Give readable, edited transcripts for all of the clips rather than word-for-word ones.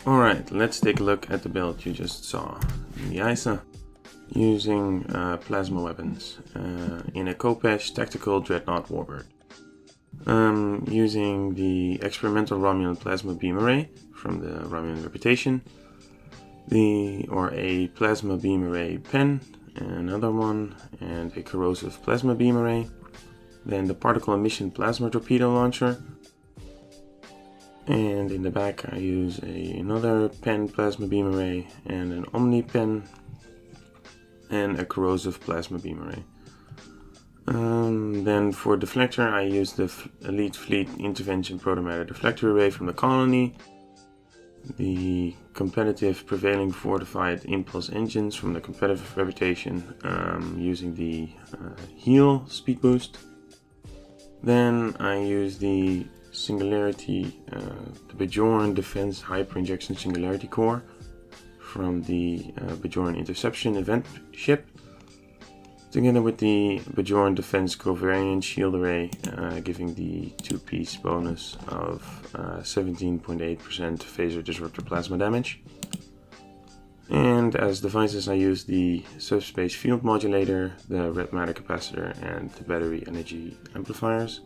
Alright, let's take a look at the build you just saw in the ISA using plasma weapons in a Khopesh tactical Dreadnought Warbird. Using the experimental Romulan plasma beam array from the Romulan Reputation, a plasma beam array pen, another one, and a corrosive plasma beam array, then the particle emission plasma torpedo launcher, and in the back I use another pen plasma beam array and an omni pen and a corrosive plasma beam array. Then for deflector I use the Elite Fleet Intervention Protomatter deflector array from the colony, the competitive prevailing fortified impulse engines from the competitive reputation using the heal speed boost. Then I use the Singularity, the Bajoran Defense Hyper Injection Singularity Core from the Bajoran Interception event ship, together with the Bajoran Defense Covariant Shield Array, giving the 2-piece bonus of 17.8% Phaser Disruptor Plasma damage. And as devices I use the Subspace Field Modulator, the Red Matter Capacitor, and the Battery Energy Amplifiers.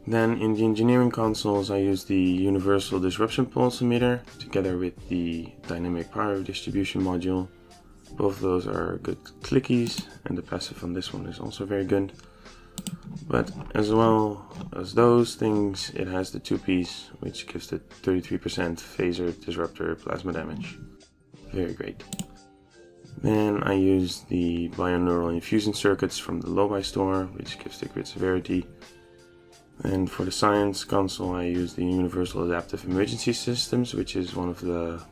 Then in the engineering consoles I use the Universal Disruption Pulse Emitter together with the Dynamic Power Distribution Module. Both of those are good clickies, and the passive on this one is also very good. But as well as those things, it has the 2-piece, which gives the 33% Phaser Disruptor Plasma damage. Very great. Then I use the Bioneural Infusion Circuits from the Lobi store, which gives the crit severity. And for the science console I use the Universal Adaptive Emergency Systems, which is one of the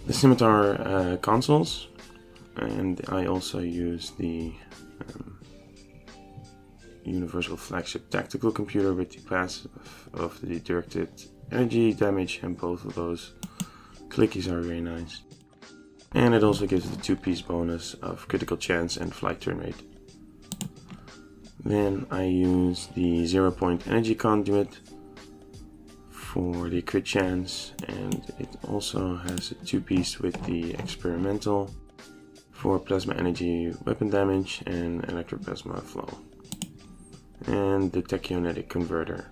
Scimitar consoles. And I also use the Universal Flagship Tactical Computer with the passive of the Directed Energy Damage, and both of those clickies are very nice. And it also gives the 2-piece bonus of Critical Chance and Flight Turn Rate. Then I use the 0-point energy conduit for the crit chance, and it also has a 2-piece with the experimental for plasma energy weapon damage and electroplasma flow. And the tachyonetic converter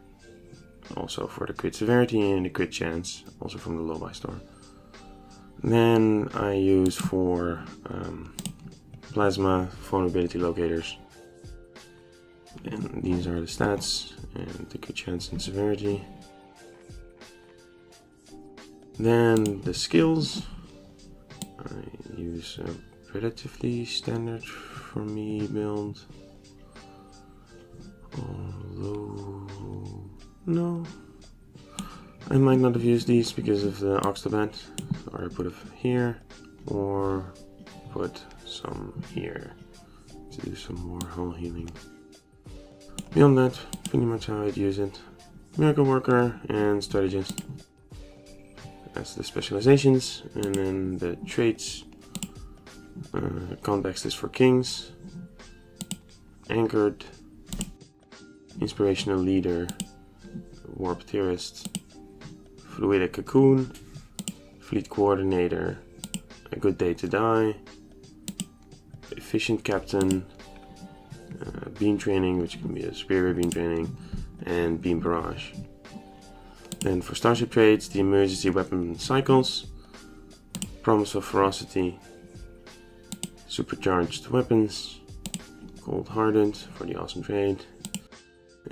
also for the crit severity and the crit chance, also from the Lobi store. Then I use for plasma vulnerability locators. And these are the stats and the crit chance and severity. Then the skills, I use a relatively standard for me build. Although, no, I might not have used these because of the Oxtabat, or I put it here, or put some here to do some more hull healing. Beyond that, pretty much how I'd use it. Miracle Worker and Strategist. That's the specializations, and then the traits. Context is for Kings. Anchored. Inspirational Leader. Warp Theorist. Fluidic Cocoon. Fleet Coordinator. A Good Day to Die. Efficient Captain. Beam Training, which can be a Superior Beam Training, and Beam Barrage. Then for Starship traits, the Emergency Weapon Cycles, Promise of Ferocity, Supercharged Weapons, Cold Hearted for the awesome trait,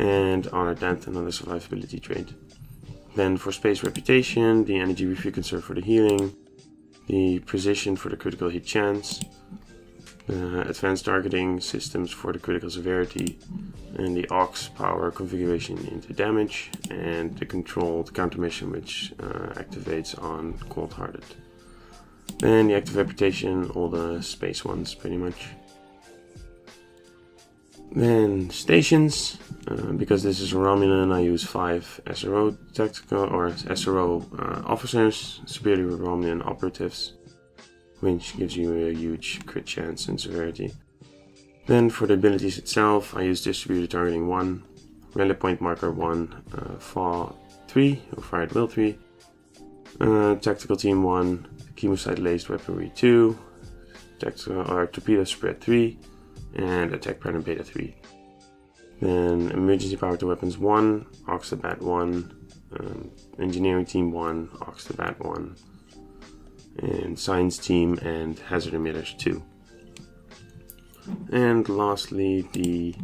and Honored Death, another survivability trait. Then for Space Reputation, the Energy Refrequencer for the healing, the Precision for the critical hit chance, advanced targeting systems for the critical severity, and the aux power configuration into damage, and the controlled countermission, which activates on Cold Hearted. Then the active reputation, all the space ones pretty much. Then stations, because this is a Romulan, I use 5 SRO tactical or SRO officers, superior Romulan operatives, which gives you a huge crit chance and severity. Then for the abilities itself, I use Distributed Targeting 1, Rally Point Marker 1, FAW 3, or Fire at Will 3, Tactical Team 1, Chemosite Laced Weaponry 2, Torpedo Spread 3, and Attack Pattern Beta 3. Then Emergency Power to Weapons 1, Oxabat 1, Engineering Team 1, Oxabat 1, and Science Team and Hazard Emitters 2. And lastly, the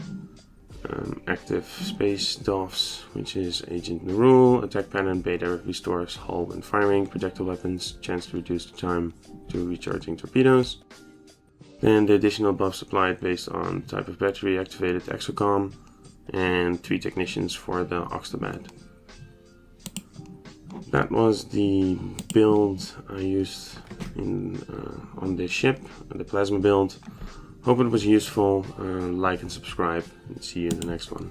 active space DOFs, which is Agent Nerul, Attack Pattern Beta restores hull when firing projectile weapons, chance to reduce the time to recharging torpedoes. Then the additional buffs applied based on type of battery activated Exocom, and 3 technicians for the Oxabat. That was the build I used on this ship, the plasma build. Hope it was useful. Like and subscribe, and see you in the next one.